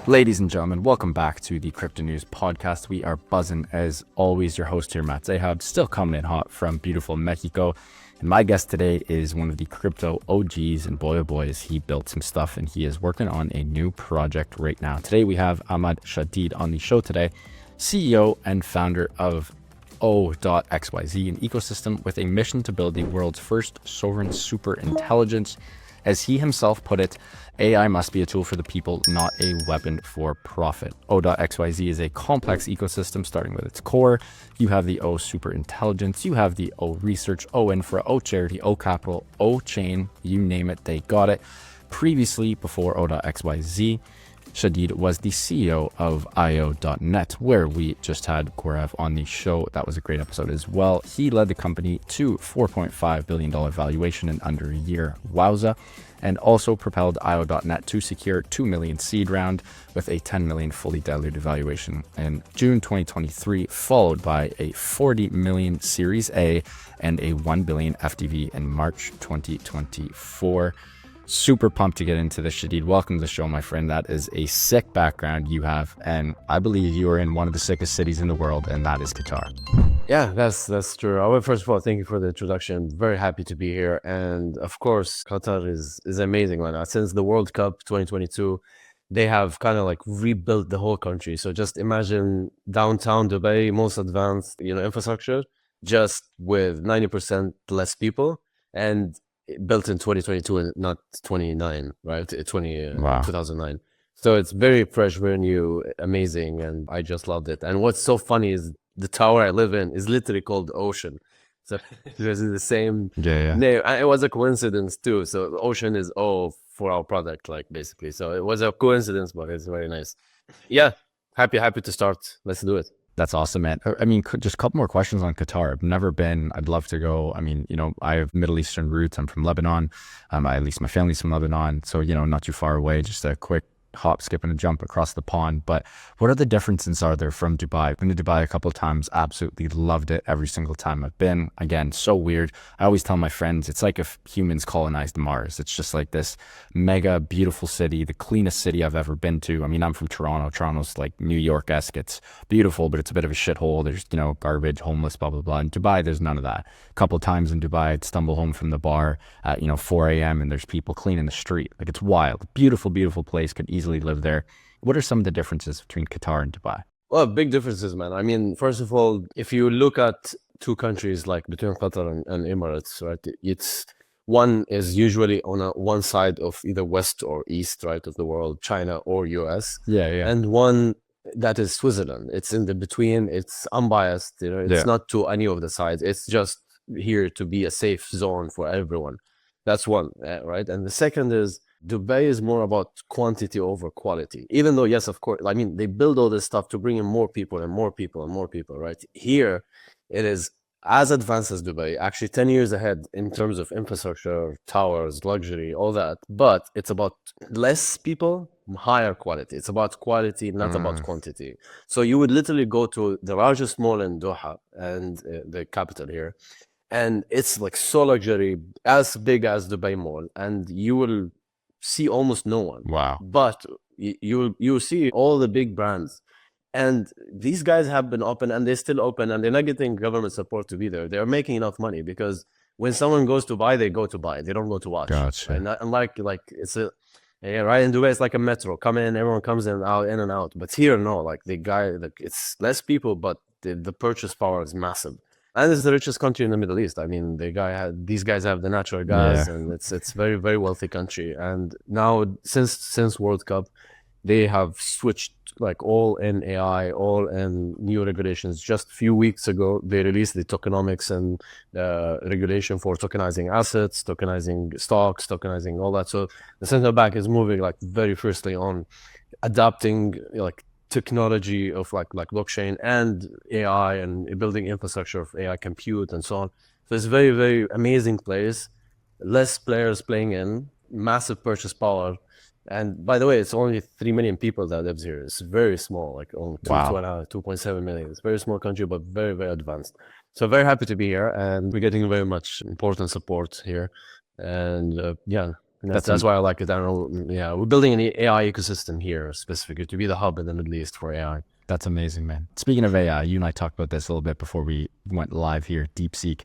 Ladies and gentlemen, welcome back to the Crypto News Podcast. We are buzzing as always. Your host here, Matt Zahab, still coming in hot from beautiful Mexico. And my guest today is one of the crypto OGs, and boy, oh boy, is he built some stuff, and he is working on a new project right now. Today, we have Ahmad Shadid on the show today, CEO and founder of O.xyz, an ecosystem with a mission to build the world's first sovereign super intelligence. As he himself put it, AI must be a tool for the people, not a weapon for profit. O.xyz is a complex ecosystem starting with its core. You have the O.Super Intelligence, you have the O.REASEARCH, O.INFRA, O.CHARITY, O.CAPITAL, O.CHAIN, you name it, they got it. Previously, before O.xyz, Shadid was the CEO of IO.net, where we just had Gaurav on the show. That was a great episode as well. He led the company to $4.5 billion valuation in under a year. Wowza. And also propelled IO.net to secure 2 million seed round with a 10 million fully diluted valuation in June 2023, followed by a 40 million Series A and a 1 billion FDV in March 2024. Super pumped to get into this, Shadid. Welcome to the show, my friend. That is a sick background you have, and I believe you are in one of the sickest cities in the world, and that is Qatar. Yeah, that's true. I will, first of all, thank you for the introduction. Very happy to be here, and of course, Qatar is amazing right now. Since the World Cup 2022, they have kind of like rebuilt the whole country. So just imagine downtown Dubai, most advanced, infrastructure, just with 90% less people, and built in 2022 and not 29, right? 2009. So it's very fresh, very new, amazing, and I just loved it. And what's so funny is the tower I live in is literally called Ocean. So because it's the same name. And it was a coincidence too. So Ocean is O for our product, like basically. So it was a coincidence, but it's very nice. Yeah, happy to start. Let's do it. That's awesome, man. I mean, just a couple more questions on Qatar. I've never been. I'd love to go. I mean, I have Middle Eastern roots. I'm from Lebanon. At least my family's from Lebanon. So, not too far away. Just a quick hop, skip, and a jump across the pond. But what are the differences are there from Dubai? I've been to Dubai a couple of times. Absolutely loved it every single time I've been. Again, so weird. I always tell my friends, it's like if humans colonized Mars. It's just like this mega beautiful city, the cleanest city I've ever been to. I mean, I'm from Toronto. Toronto's like New York-esque. It's beautiful, but it's a bit of a shithole. There's, garbage, homeless, blah, blah, blah. In Dubai, there's none of that. A couple of times in Dubai, I'd stumble home from the bar at, 4 a.m. and there's people cleaning the street. Like, it's wild. Beautiful, beautiful place. Could easily live there. What are some of the differences between Qatar and Dubai? Well, big differences, man. I mean, first of all, if you look at two countries like between Qatar and Emirates, right? It's one is usually on one side of either west or east, right, of the world, China or US. Yeah. And one that is Switzerland. It's in the between. It's unbiased. It's not to any of the sides. It's just here to be a safe zone for everyone. That's one, right? And the second is Dubai is more about quantity over quality. Even though, yes, of course, I mean, they build all this stuff to bring in more people and more people and more people, right? Here, it is as advanced as Dubai, actually 10 years ahead in terms of infrastructure, towers, luxury, all that. But it's about less people, higher quality. It's about quality, not about quantity. So you would literally go to the largest mall in Doha and the capital here. And it's like so luxury, as big as Dubai Mall. And you will see almost no one. Wow. But you see all the big brands, and these guys have been open and they're still open, and they're not getting government support to be there. They're making enough money because when someone goes to buy, they go to buy. They don't go to watch. Gotcha. Right? And like it's right in Dubai, it's like a metro. Come in, everyone comes in and out. But here, no. Like it's less people, but the purchase power is massive. And it's the richest country in the Middle East. I mean, these guys have the natural gas, and it's very, very wealthy country. And now, since World Cup, they have switched like all in AI, all in new regulations. Just a few weeks ago, they released the tokenomics and regulation for tokenizing assets, tokenizing stocks, tokenizing all that. So the central bank is moving like very fiercely on adapting like technology of like blockchain and AI and building infrastructure of AI compute and so on. So it's a very, very amazing place. Less players playing in, massive purchase power. And by the way, it's only 3 million people that lives here. It's very small, like only 2.7 million. It's a very small country, but very, very advanced. So very happy to be here, and we're getting very much important support here. And And that's why I like it. I don't know. Yeah, we're building an AI ecosystem here specifically to be the hub in the Middle East for AI. That's amazing, man. Speaking of AI, you and I talked about this a little bit before we went live here. DeepSeek.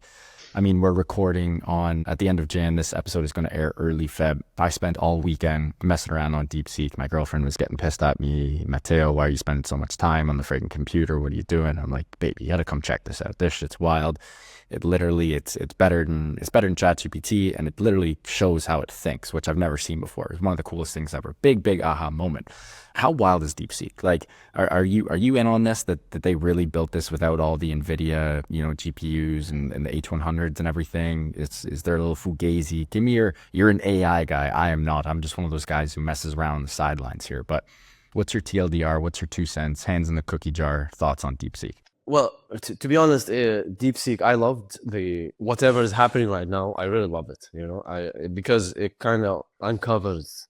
I mean, we're recording on at the end of Jan. This episode is going to air early Feb. I spent all weekend messing around on DeepSeek. My girlfriend was getting pissed at me. Matteo, why are you spending so much time on the friggin' computer? What are you doing? I'm like, baby, you got to come check this out. This shit's wild. It literally, it's better than ChatGPT, and it literally shows how it thinks, which I've never seen before. It's one of the coolest things ever. Big aha moment. How wild is DeepSeek? Like, are you in on this? That they really built this without all the NVIDIA, GPUs and the H100s and everything? Is there a little fugazi? Give me you're an AI guy. I am not. I'm just one of those guys who messes around on the sidelines here. But what's your TLDR? What's your 2 cents? Hands in the cookie jar. Thoughts on DeepSeek? Well, to be honest, DeepSeek, I loved whatever is happening right now. I really love it, because it kind of uncovers,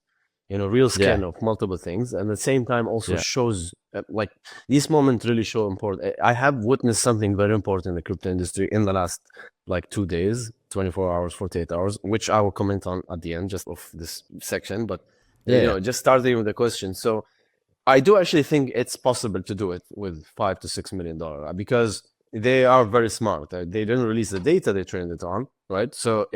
real skin of multiple things, and at the same time also shows, like, these moments really show important. I have witnessed something very important in the crypto industry in the last, like, 2 days, 24 hours, 48 hours, which I will comment on at the end just of this section. But, just starting with the question. So, I do actually think it's possible to do it with $5 to $6 million because they are very smart. They didn't release the data they trained it on, right? So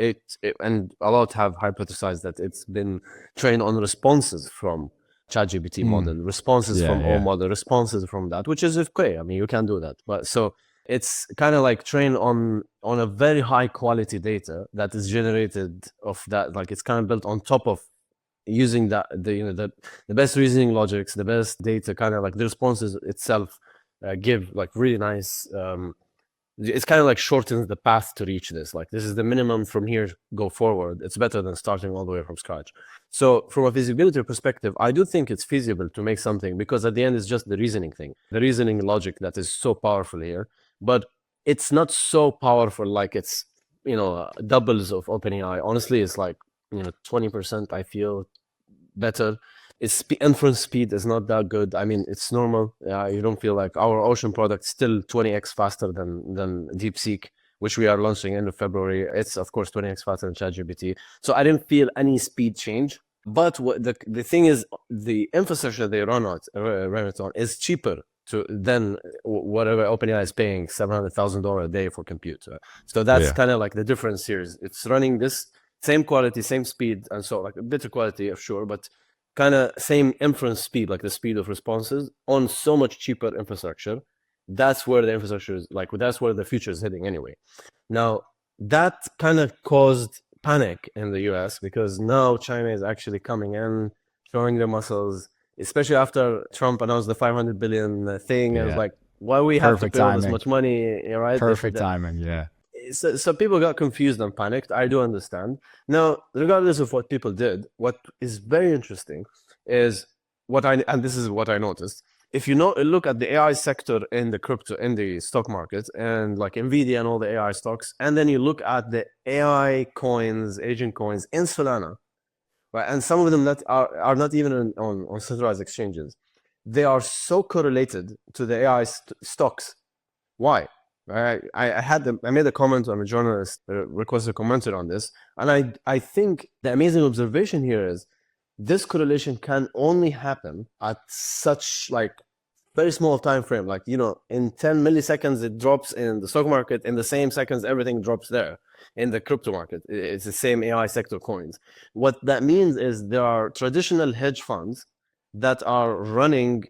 and a lot have hypothesized that it's been trained on responses from ChatGPT model, responses from O model, responses from that, which is okay. I mean, you can do that, but so it's kind of like trained on a very high quality data that is generated of that. Like, it's kind of built on top of using that the best reasoning logics, the best data, kind of like the responses itself give like really nice. It's kind of like shortens the path to reach this. Like, this is the minimum from here, go forward. It's better than starting all the way from scratch. So from a feasibility perspective, I do think it's feasible to make something, because at the end it's just the reasoning thing, the reasoning logic that is so powerful here. But it's not so powerful like it's doubles of OpenAI. Honestly, it's like 20%, I feel, better. Its inference speed is not that good. I mean, it's normal. You don't feel like our Ocean product still 20x faster than DeepSeek, which we are launching end of February. It's of course 20x faster than ChatGPT. So I didn't feel any speed change. But the thing is, the infrastructure they run it on is cheaper than whatever OpenAI is paying $700,000 a day for compute. So that's kind of like the difference here. It's running this same quality, same speed, and so like a better quality, sure, but kind of same inference speed, like the speed of responses on so much cheaper infrastructure. That's where the infrastructure is, like, that's where the future is heading anyway. Now, that kind of caused panic in the US, because now China is actually coming in, showing their muscles, especially after Trump announced the 500 billion thing. And it's like, why we have to pay all this much money, right? Perfect timing, yeah. So people got confused and panicked. I do understand. Now, regardless of what people did, what is very interesting is and this is what I noticed. If you look at the AI sector in the stock market, and like NVIDIA and all the AI stocks, and then you look at the AI coins, agent coins in Solana, right? And some of them that are not even on centralized exchanges. They are so correlated to the AI stocks. Why? I made a comment. I'm a journalist, requested commented on this, and I think the amazing observation here is this correlation can only happen at such like very small time frame. Like, in 10 milliseconds it drops in the stock market. In the same seconds, everything drops there in the crypto market. It's the same AI sector coins. What that means is there are traditional hedge funds that are running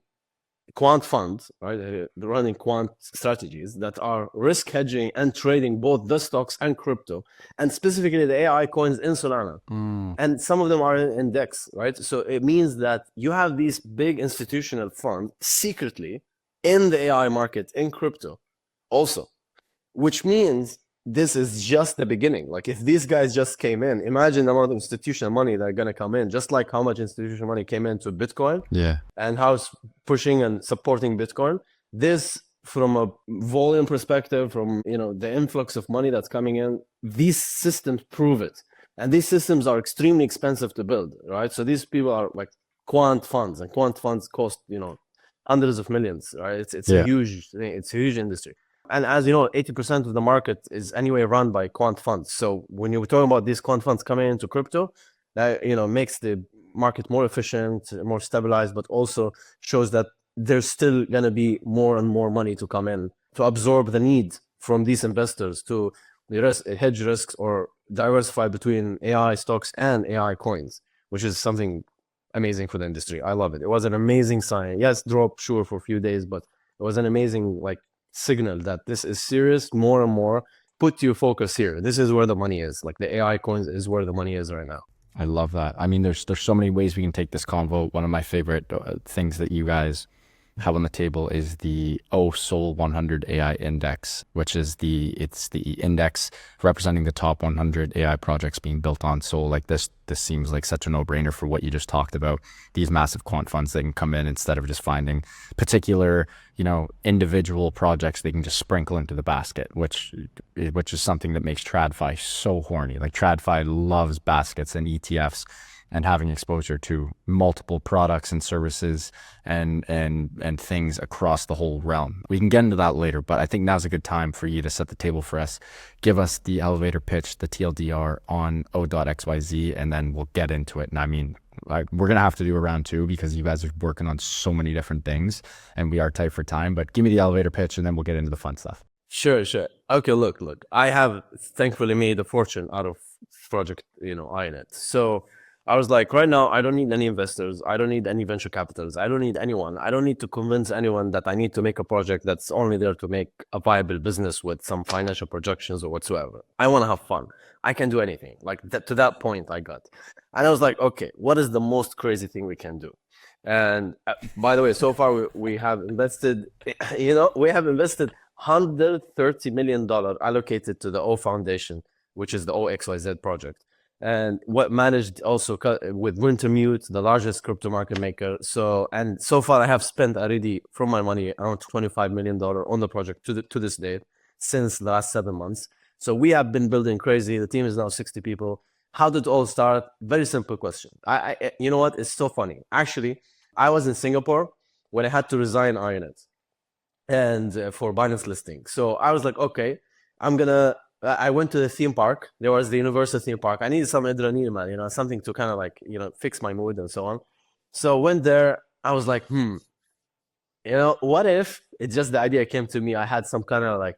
quant funds, right? They're running quant strategies that are risk hedging and trading both the stocks and crypto, and specifically the AI coins in Solana. And some of them are in index, right? So it means that you have these big institutional firms secretly in the AI market in crypto also, which means this is just the beginning. Like, if these guys just came in, imagine the amount of institutional money that are going to come in, just like how much institutional money came into Bitcoin, and how it's pushing and supporting Bitcoin. This, from a volume perspective, from the influx of money that's coming in, these systems prove it. And these systems are extremely expensive to build, right? So these people are like quant funds, and quant funds cost hundreds of millions, right? It's a huge thing. It's a huge industry. And as you know, 80% of the market is anyway run by quant funds. So when you're talking about these quant funds coming into crypto, that, makes the market more efficient, more stabilized, but also shows that there's still going to be more and more money to come in to absorb the need from these investors to hedge risks or diversify between AI stocks and AI coins, which is something amazing for the industry. I love it. It was an amazing sign. Yes, drop sure for a few days, but it was an amazing signal that this is serious. More and more, put your focus here. This is where the money is. Like the AI coins is where the money is right now. I love that. I mean, there's so many ways we can take this convo. One of my favorite things that you guys have on the table is the O.SOL 100 AI Index, which is the index representing the top 100 AI projects being built on Sol. Like this seems like such a no-brainer for what you just talked about. These massive quant funds, they can come in instead of just finding particular, individual projects they can just sprinkle into the basket, which is something that makes TradFi so horny. Like TradFi loves baskets and ETFs and having exposure to multiple products and services and things across the whole realm. We can get into that later, but I think now's a good time for you to set the table for us. Give us the elevator pitch, the TLDR on O.xyz, and then we'll get into it. And I mean, we're going to have to do a round two because you guys are working on so many different things and we are tight for time, but give me the elevator pitch and then we'll get into the fun stuff. Sure. Okay, look, I have thankfully made a fortune out of project, INET. So I was like, right now, I don't need any investors. I don't need any venture capitals. I don't need anyone. I don't need to convince anyone that I need to make a project that's only there to make a viable business with some financial projections or whatsoever. I want to have fun. I can do anything. To that point I got. And I was like, okay, what is the most crazy thing we can do? And by the way, so far we have invested, $130 million allocated to the O Foundation, which is the O.xyz project. And what managed also with Wintermute, the largest crypto market maker. So far I have spent already from my money around $25 million on the project to this date since the last 7 months. So we have been building crazy. The team is now 60 people. How did it all start? Very simple question. You know what? It's so funny. Actually, I was in Singapore when I had to resign INET and for Binance listing. So I was like, okay, I went to the theme park. There was the Universal theme park. I needed some adrenaline, man, something to kind of fix my mood and so on. So went there. I was like, what if it's just the idea came to me? I had some kind of a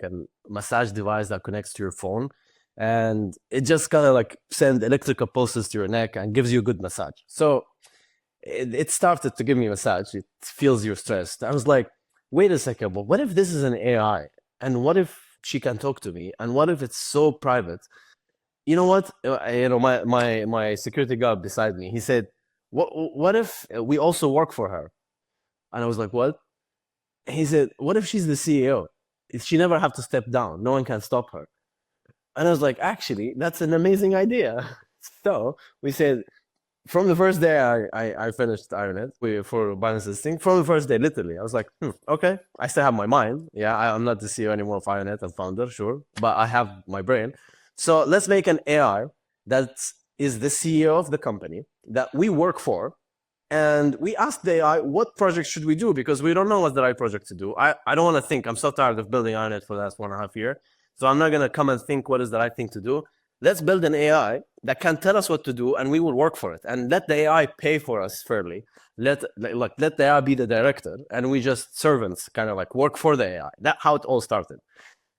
massage device that connects to your phone and it just kind of send electrical pulses to your neck and gives you a good massage. So it started to give me a massage. It feels you're stressed. I was like, wait a second, but what if this is an AI? And what if she can talk to me? And what if it's so private? You know what? My security guard beside me, he said, what if we also work for her? And I was like, what? He said, what if she's the CEO? She never have to step down. No one can stop her. And I was like, actually, that's an amazing idea. So we said, from the first day I finished INET for Binance listing, from the first day, literally, I was like, okay, I still have my mind. Yeah, I'm not the CEO anymore of INET and founder, sure, but I have my brain. So let's make an AI that is the CEO of the company that we work for. And we asked the AI, what project should we do? Because we don't know what's the right project to do. I don't want to think. I'm so tired of building INET for the last 1.5 years. So I'm not going to come and think what is the right thing to do. Let's build an AI that can tell us what to do and we will work for it. And let the AI pay for us fairly. Let the AI be the director and we just servants kind of work for the AI. That's how it all started.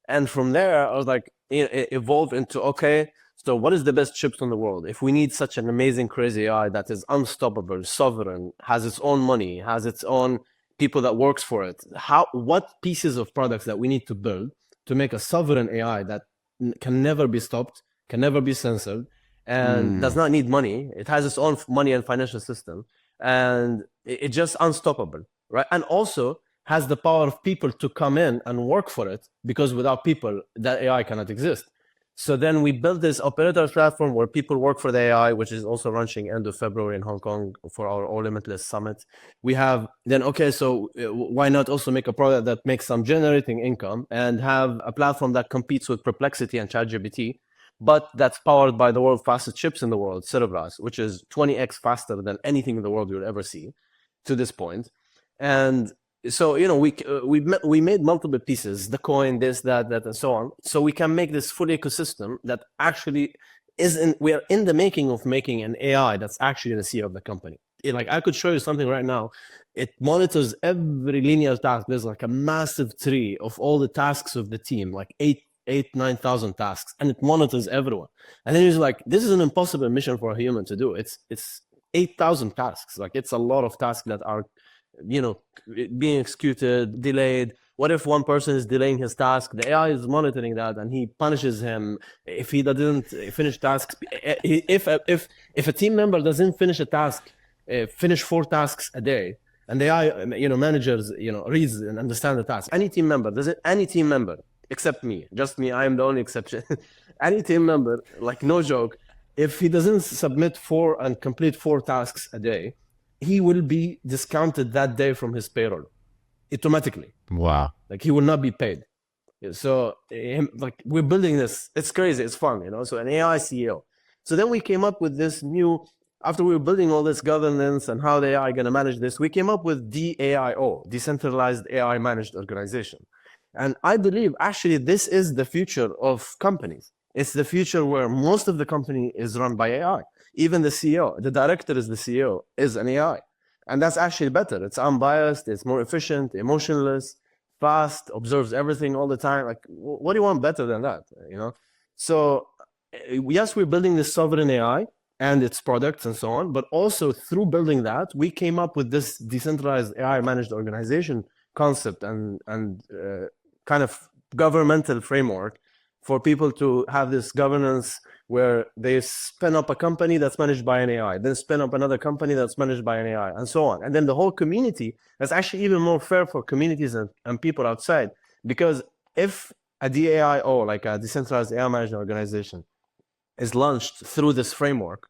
And from there, I was like, it evolved into, okay, so what is the best chips in the world? If we need such an amazing, crazy AI that is unstoppable, sovereign, has its own money, has its own people that works for it, what pieces of products that we need to build to make a sovereign AI that can never be stopped, can never be censored, and does not need money. It has its own money and financial system, and it's just unstoppable, right? And also has the power of people to come in and work for it, because without people, that AI cannot exist. So then we built this operator platform where people work for the AI, which is also launching end of February in Hong Kong for our All Limitless Summit. We have then, okay, so why not also make a product that makes some generating income and have a platform that competes with Perplexity and ChatGPT, but that's powered by the world's fastest chips in the world, Cerebras, which is 20x faster than anything in the world you'll ever see to this point. And so, we made multiple pieces, the coin, this, that, and so on. So we can make this full ecosystem that actually we are in the making of making an AI that's actually the CEO of the company. Like I could show you something right now. It monitors every linear task. There's like a massive tree of all the tasks of the team, like 9,000 tasks, and it monitors everyone. And then he's like, this is an impossible mission for a human to do. It's 8,000 tasks. Like it's a lot of tasks that are, being executed, delayed. What if one person is delaying his task? The AI is monitoring that, and he punishes him if he doesn't finish tasks. If a team member doesn't finish a task, finish 4 tasks a day, and the AI, managers, reads and understand the task. Any team member except me, just me, I am the only exception. Any team member, like no joke, if he doesn't submit 4 and complete 4 tasks a day, he will be discounted that day from his payroll automatically. Wow. Like he will not be paid. So like we're building this. It's crazy. It's fun, So an AI CEO. So then we came up with this new, after we were building all this governance and how the AI going to manage this, we came up with DAIO, Decentralized AI Managed Organization. And I believe actually this is the future of companies. It's the future where most of the company is run by AI. Even the CEO, the director is the CEO, is an AI. And that's actually better. It's unbiased, it's more efficient, emotionless, fast, observes everything all the time. Like, what do you want better than that, So yes, we're building this sovereign AI and its products and so on, but also through building that, we came up with this decentralized AI managed organization concept and kind of governmental framework for people to have this governance where they spin up a company that's managed by an AI, then spin up another company that's managed by an AI, and so on. And then the whole community, that's actually even more fair for communities and people outside. Because if a DAIO, like a decentralized AI management organization, is launched through this framework,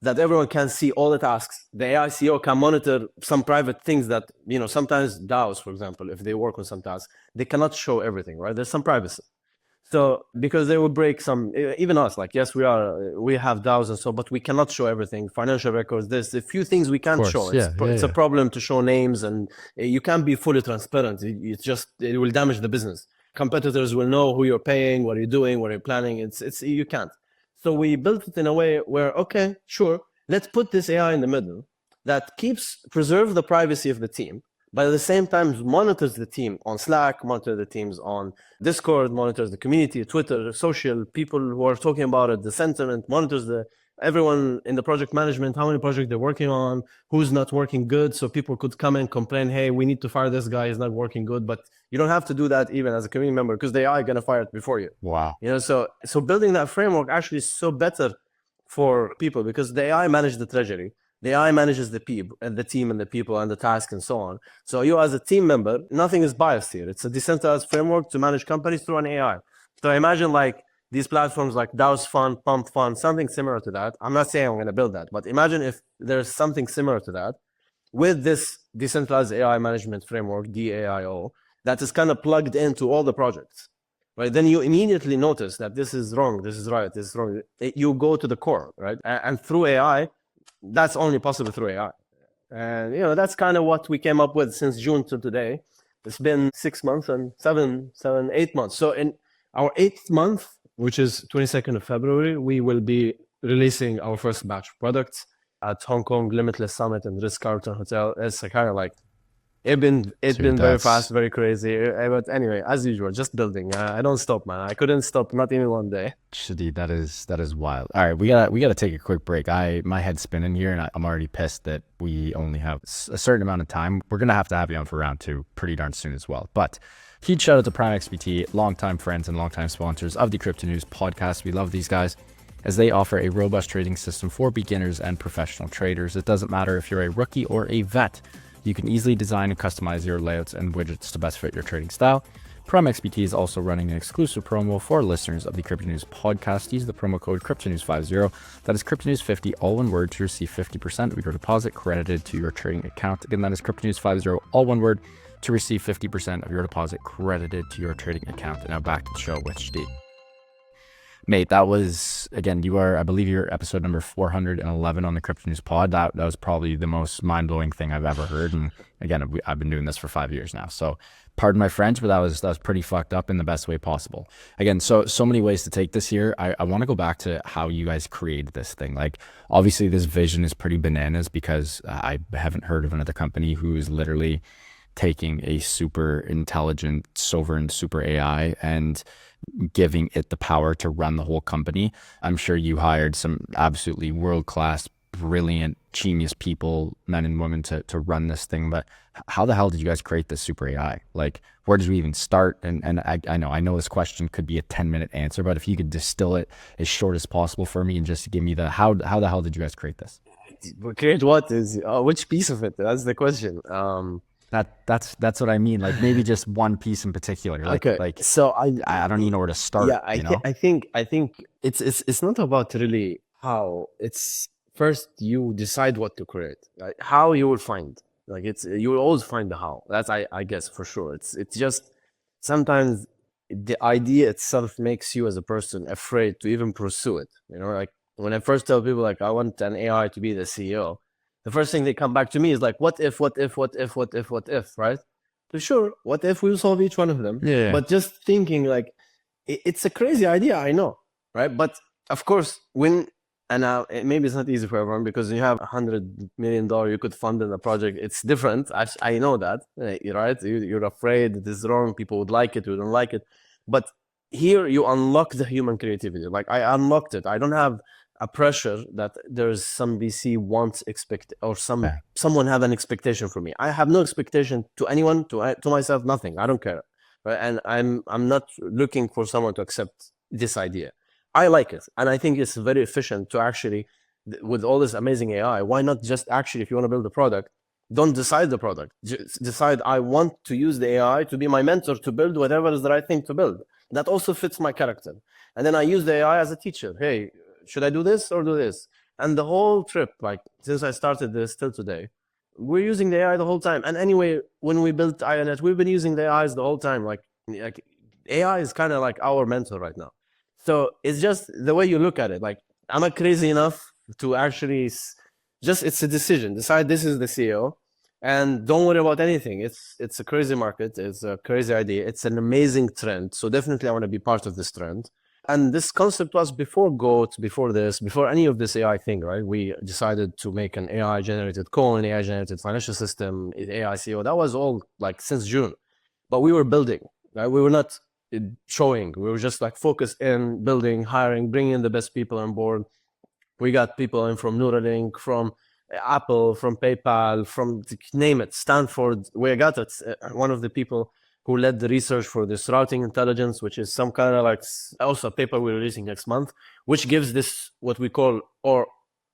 that everyone can see all the tasks, the AI CEO can monitor some private things that, sometimes DAOs, for example, if they work on some tasks, they cannot show everything, right? There's some privacy. So because they will break some, even us, like, yes, we have DAOs and so, but we cannot show everything. Financial records, there's a few things we can't show. It's a problem to show names, and you can't be fully transparent. It will damage the business. Competitors will know who you're paying, what you're doing, what you're planning. You can't. So we built it in a way where, okay, sure, let's put this AI in the middle that preserve the privacy of the team, but at the same time monitors the team on Slack, monitors the teams on Discord, monitors the community, Twitter, social, people who are talking about it, the sentiment, monitors everyone in the project management, how many projects they're working on, who's not working good, so people could come and complain, hey, we need to fire this guy, he's not working good. But you don't have to do that even as a community member, because the AI is going to fire it before you. Wow. So building that framework actually is so better for people, because the AI manages the treasury. The AI manages the team and the people and the task and so on. So you as a team member, nothing is biased here. It's a decentralized framework to manage companies through an AI. So imagine like these platforms like DAOs Fund, Pump Fund, something similar to that. I'm not saying I'm going to build that, but imagine if there's something similar to that with this decentralized AI management framework, DAIO, that is kind of plugged into all the projects. Right, then you immediately notice that this is wrong, this is right, this is wrong. You go to the core, right? And through AI, that's only possible through AI. And, that's kind of what we came up with since June to today. It's been 6 months and 8 months. So in our 8th month, which is 22nd of February, we will be releasing our first batch of products at Hong Kong Limitless Summit and Ritz-Carlton Hotel. It's kind of like, it's been very fast, very crazy. But anyway, as usual, just building. I don't stop, man. I couldn't stop, not even one day. Shadid, that is wild. All right, we gotta take a quick break. My head's spinning here, and I'm already pissed that we only have a certain amount of time. We're gonna have to have you on for round 2 pretty darn soon as well. But huge shout out to Prime XBT, longtime friends and longtime sponsors of the Crypto News podcast. We love these guys, as they offer a robust trading system for beginners and professional traders. It doesn't matter if you're a rookie or a vet. You can easily design and customize your layouts and widgets to best fit your trading style. Prime XBT is also running an exclusive promo for listeners of the Crypto News podcast. Use the promo code CryptoNews50. That is CryptoNews50, all one word, to receive 50% of your deposit credited to your trading account. Again, that is CryptoNews50, all one word, to receive 50% of your deposit credited to your trading account. And now back to the show with Shadid. Mate, that was, again, I believe you're episode number 411 on the Crypto News Pod. That was probably the most mind blowing thing I've ever heard. And again, I've been doing this for 5 years now. So pardon my French, but that was pretty fucked up in the best way possible. Again, so many ways to take this here. I want to go back to how you guys created this thing. Like, obviously, this vision is pretty bananas because I haven't heard of another company who is literally taking a super intelligent, sovereign, super AI and giving it the power to run the whole company. I'm sure you hired some absolutely world-class, brilliant, genius people, men and women to run this thing. But how the hell did you guys create this super AI? Like, where did we even start? And I know this question could be a 10-minute answer, but if you could distill it as short as possible for me and just give me the how the hell did you guys create this? Create what is which piece of it? That's the question. That's what I mean. Like, maybe just one piece in particular. Like, Okay, like so I don't even know where to start. yeah, You know? I think it's not about really how. It's first you decide what to create. Right? How you will find, like, it's you will always find the how. That's I guess for sure. It's just sometimes the idea itself makes you as a person afraid to even pursue it. You know, like when I first tell people like I want an AI to be the CEO, the first thing they come back to me is like, what if, right? So sure, what if we solve each one of them? Yeah. But just thinking like it's a crazy idea, I know, right? But of course, maybe it's not easy for everyone because you have $100 million you could fund in a project. It's different. I know that, right? You're afraid it is wrong. People would like it, you don't like it. But here you unlock the human creativity. Like I unlocked it. I don't have a pressure that there's some VC wants expect or Yeah. someone have an expectation from me. I have no expectation to anyone, to myself, nothing. I don't care, right? And I'm not looking for someone to accept this idea. I like it, and I think it's very efficient to actually, with all this amazing AI, why not just actually, if you want to build a product, don't decide the product. Just decide I want to use the AI to be my mentor to build whatever is the right thing to build. That also fits my character. And then I use the AI as a teacher. Hey, should I do this or do this? And the whole trip, like since I started this till today, we're using the AI the whole time. And anyway, when we built IONET, we've been using the AIs the whole time. Like AI is kind of like our mentor right now. So it's just the way you look at it. Like, I'm not crazy enough to actually it's a decision. Decide this is the CEO, and don't worry about anything. It's a crazy market. It's a crazy idea. It's an amazing trend. So definitely, I want to be part of this trend. And this concept was before GOAT, before any of this AI thing, right? We decided to make an AI generated coin, AI generated financial system, AI CEO. That was all like since June, but we were building. Right? We were not showing. We were just like focused in building, hiring, bringing in the best people on board. We got people in from Neuralink, from Apple, from PayPal, from name it, Stanford. We got it. One of the people who led the research for this routing intelligence, which is some kind of like also a paper we're releasing next month, which gives this what we call or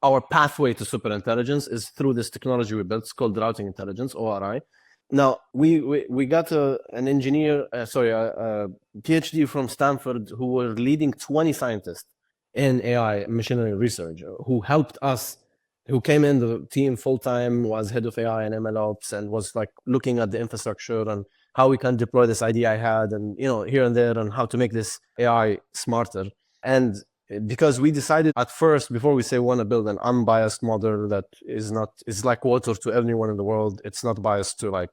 our pathway to super intelligence is through this technology we built. It's called routing intelligence, ORI. Now we got an engineer, a PhD from Stanford who were leading 20 scientists in AI machine learning research who helped us, who came in the team full time, was head of AI and ML ops, and was like looking at the infrastructure and how we can deploy this idea I had, and here and there, and how to make this AI smarter. And because we decided at first, before we say we want to build an unbiased model that is like water to everyone in the world. It's not biased to like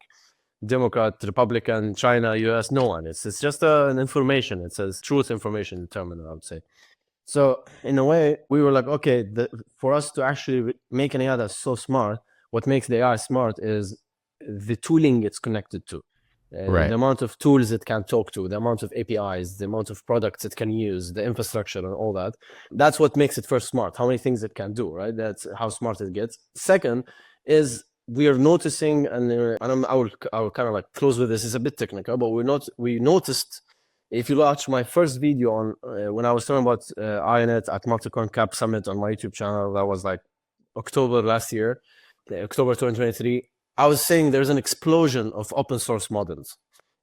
Democrat, Republican, China, US, no one. It's just an information. It says truth information terminal, I would say. So in a way, we were like, okay, for us to actually make an AI that's so smart, what makes the AI smart is the tooling it's connected to. Right. The amount of tools it can talk to, the amount of APIs, the amount of products it can use, the infrastructure and all that. That's what makes it first smart, how many things it can do, right? That's how smart it gets. Second is we are noticing, and I will kind of like close with this, it's a bit technical, but we noticed, if you watch my first video on when I was talking about IONET at Multicoin Cap Summit on my YouTube channel, that was like October last year, October 2023, I was saying there's an explosion of open source models,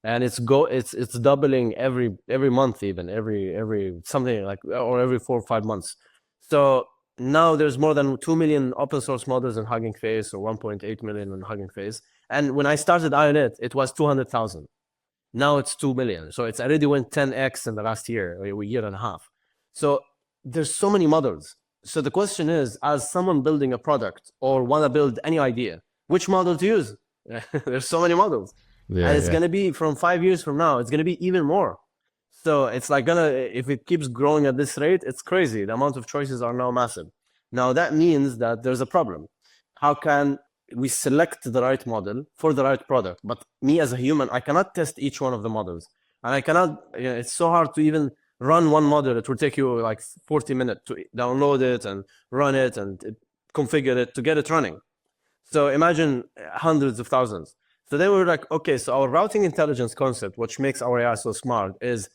and it's doubling every month, even every something like, or every 4 or 5 months. So now there's more than 2 million open source models in Hugging Face, or 1.8 million in Hugging Face. And when I started IONET, it was 200,000. Now it's 2 million. So it's already went 10x in the last year, a year and a half. So there's so many models. So the question is, as someone building a product or want to build any idea, which model to use? There's so many models. And it's going to be from 5 years from now, it's going to be even more. So it's like if it keeps growing at this rate, it's crazy. The amount of choices are now massive. Now that means that there's a problem. How can we select the right model for the right product? But me as a human, I cannot test each one of the models. And I cannot, it's so hard to even run one model. It will take you like 40 minutes to download it and run it and configure it to get it running. So imagine hundreds of thousands. So then we were like, okay, so our routing intelligence concept, which makes our AI so smart, is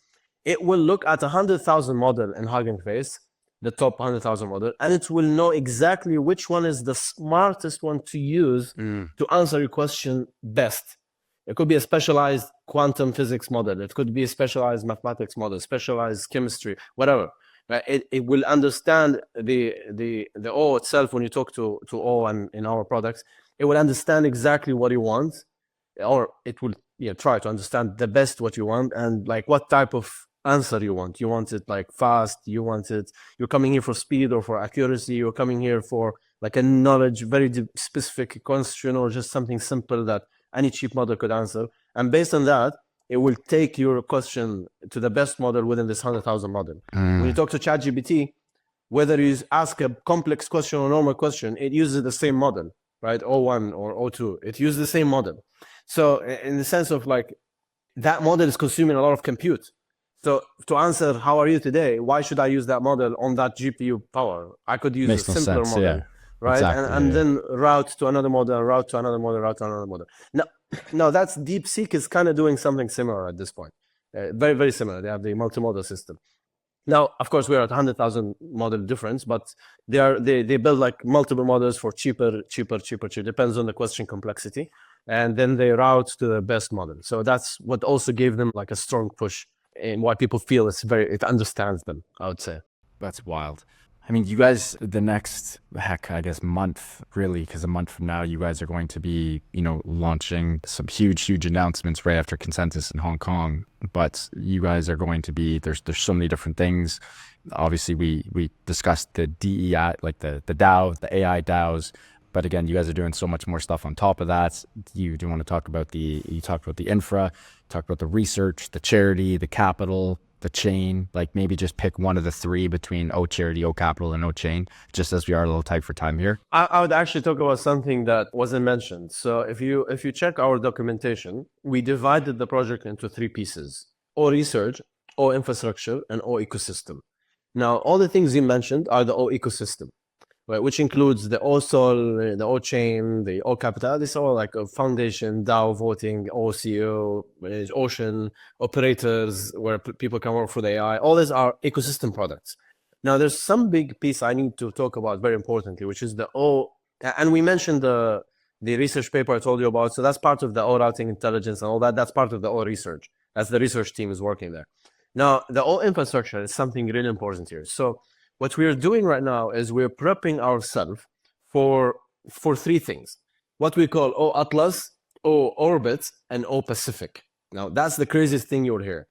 it will look at 100,000 model in Hugging Face, the top 100,000 model, and it will know exactly which one is the smartest one to use to answer your question best. It could be a specialized quantum physics model. It could be a specialized mathematics model, specialized chemistry, whatever. Right? It will understand the O itself. When you talk to O and in our products, it will understand exactly what you want, or it will try to understand the best what you want and like what type of answer you want. You want it like fast. You want it. You're coming here for speed or for accuracy. You're coming here for like a knowledge, very specific question, or just something simple that any cheap model could answer. And based on that, it will take your question to the best model within this 100,000 model. When you talk to ChatGPT, whether you ask a complex question or normal question, it uses the same model, right? O1 or O2, it uses the same model. So in the sense of like, that model is consuming a lot of compute. So to answer, how are you today? Why should I use that model on that GPU power? I could use a simpler model, right? Exactly, and then route to another model, route to another model, route to another model. Now that's DeepSeek is kind of doing something similar at this point. Very, very similar. They have the multimodal system. Now, of course, we're at 100,000 model difference, but they build like multiple models for cheaper. Depends on the question complexity. And then they route to the best model. So that's what also gave them like a strong push in why people feel it understands them, I would say. That's wild. I mean, you guys, the next, I guess, month, really, because a month from now, you guys are going to be, launching some huge announcements right after Consensus in Hong Kong. But you guys are going to be, there's so many different things. Obviously, we discussed the DEI, like the DAO, the AI DAOs. But again, you guys are doing so much more stuff on top of that. You do want to talk about you talked about the infra, talk about the research, the charity, the capital, the chain, like maybe just pick one of the three between O.CHARITY, O.CAPITAL, and O.CHAIN, just as we are a little tight for time here. I would actually talk about something that wasn't mentioned. So if you check our documentation, we divided the project into three pieces: O.REASEARCH, O.INFRA, and O.ECOSYSTEM. Now, all the things you mentioned are the O.ECOSYSTEM, right, which includes the O.SOL, the O.CHAIN, the O.CAPITAL. This is all like a foundation, DAO voting, OCO, Ocean, operators, where people can work for the AI. All these are ecosystem products. Now, there's some big piece I need to talk about very importantly, which is the O, and we mentioned the research paper I told you about. So that's part of the O routing intelligence and all that. That's part of the O research. That's the research team is working there. Now, the O infrastructure is something really important here. So what we're doing right now is we're prepping ourselves for three things: what we call O-Atlas, O-Orbit, and O-Pacific. Now, that's the craziest thing you'll hear.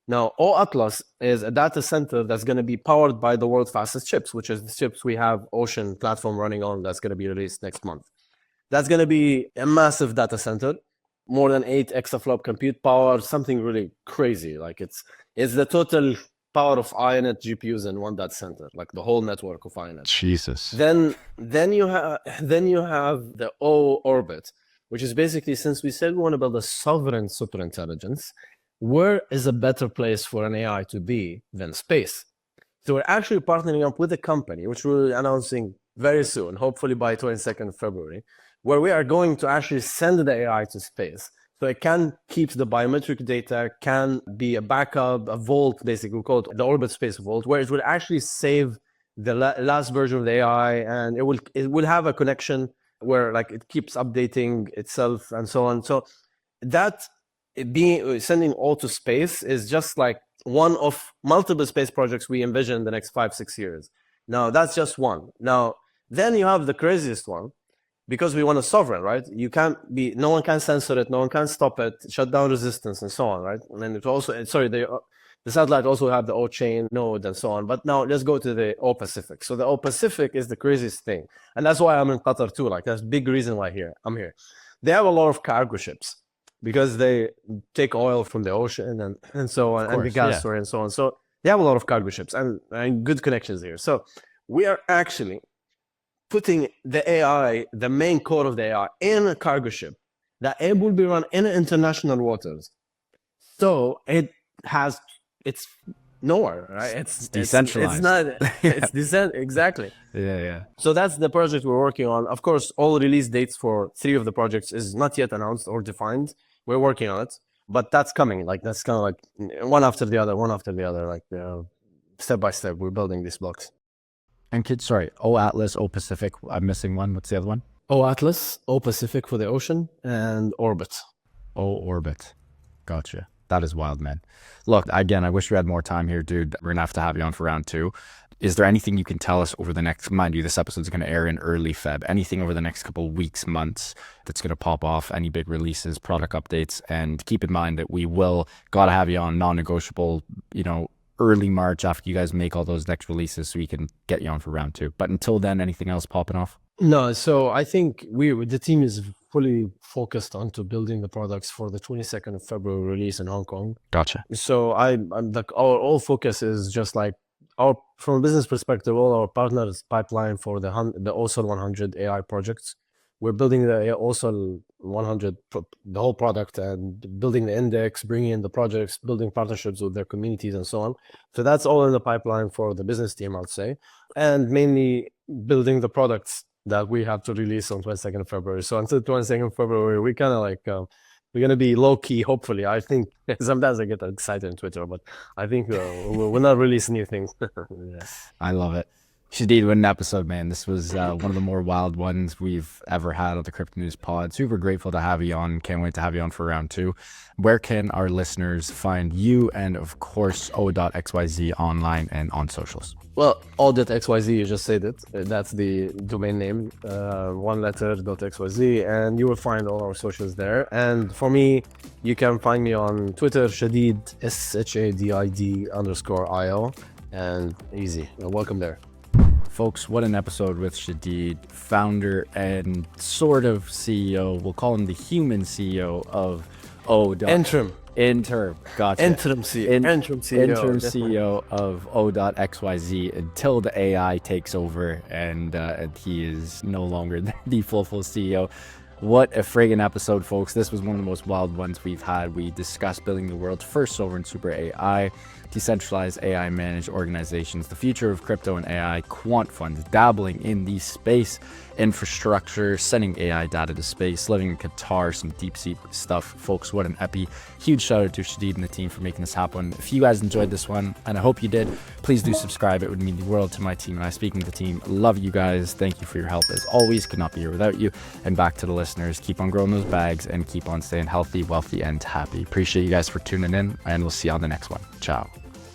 Now, O-Atlas is a data center that's going to be powered by the world's fastest chips, which is the chips we have Ocean platform running on that's going to be released next month. That's going to be a massive data center, more than 8 exaflop compute power, something really crazy. Like it's the total power of INET GPUs in one data center, like the whole network of INET. Jesus. Then you have the O-Orbit, which is basically, since we said we want to build a sovereign super intelligence, where is a better place for an AI to be than space? So we're actually partnering up with a company, which we're announcing very soon, hopefully by 22nd February, where we are going to actually send the AI to space. So it can keep the biometric data, can be a backup, a vault, basically, we call it the Orbit Space Vault, where it will actually save the last version of the AI, and it will have a connection where like it keeps updating itself and so on. So that sending all to space is just like one of multiple space projects we envision in the next 5-6 years. Now that's just one. Now then you have the craziest one, because we want a sovereign, right? No one can censor it, no one can stop it, shut down resistance and so on, right? And then it also, The satellite also have the O.CHAIN node and so on. But now let's go to the O-Pacific. So the O-Pacific is the craziest thing. And that's why I'm in Qatar too. Like that's a big reason why I'm here. They have a lot of cargo ships because they take oil from the ocean and so on, and the gas story and so on. So they have a lot of cargo ships and good connections here. So we are actually putting the AI, the main core of the AI, in a cargo ship that it will be run in international waters. So it's nowhere, right? It's decentralized. It's not. It's exactly. Yeah. So that's the project we're working on. Of course, all release dates for 3 of the projects is not yet announced or defined. We're working on it, but that's coming. Like that's kind of like one after the other, like step by step. We're building these blocks. And kids, sorry, O-Atlas, O-Pacific. I'm missing one. What's the other one? O-Atlas, O-Pacific for the ocean, and Orbit. O-Orbit. Gotcha. That is wild, man. Look, again, I wish we had more time here, dude. We're going to have you on for round 2. Is there anything you can tell us over the next, mind you, this episode's going to air in early Feb, anything over the next couple of weeks, months that's going to pop off, any big releases, product updates? And keep in mind that we got to have you on non-negotiable, early March after you guys make all those next releases so we can get you on for round 2. But until then, anything else popping off? No, so I think the team is fully focused onto building the products for the 22nd of February release in Hong Kong. Gotcha. So I'm like our all focus is just like from a business perspective, all our partners pipeline for the OSL 100 AI projects. We're building the OSL 100, the whole product, and building the index, bringing in the projects, building partnerships with their communities and so on. So that's all in the pipeline for the business team, I'd say, and mainly building the products that we have to release on 22nd of February. So until 22nd of February, we kind of like, we're going to be low key, hopefully. I think sometimes I get excited on Twitter, but I think we'll not release new things. Yeah. I love it. Shadid, what an episode, man. This was one of the more wild ones we've ever had on the Crypto News Pod. Super grateful to have you on. Can't wait to have you on for round 2. Where can our listeners find you and, of course, O.xyz online and on socials? Well, O.xyz, you just said it. That's the domain name, one letter, .xyz, and you will find all our socials there. And for me, you can find me on Twitter, Shadid, SHADID_IO, and easy. Welcome there. Folks, what an episode with Shadid, founder and sort of CEO. We'll call him the human CEO of Interim. Gotcha. Interim CEO of O.xyz until the AI takes over and he is no longer the full CEO. What a friggin' episode, folks. This was one of the most wild ones we've had. We discussed building the world's first sovereign super AI, decentralized AI managed organizations, the future of crypto and AI, quant funds, dabbling in the space infrastructure, sending AI data to space, living in Qatar, some deep sea stuff. Folks, what an epi. Huge shout out to Shadid and the team for making this happen. If you guys enjoyed this one, and I hope you did, please do subscribe. It would mean the world to my team and I. Speaking of the team, love you guys. Thank you for your help as always. Could not be here without you. And back to the listeners, keep on growing those bags and keep on staying healthy, wealthy, and happy. Appreciate you guys for tuning in, and we'll see you on the next one. Ciao.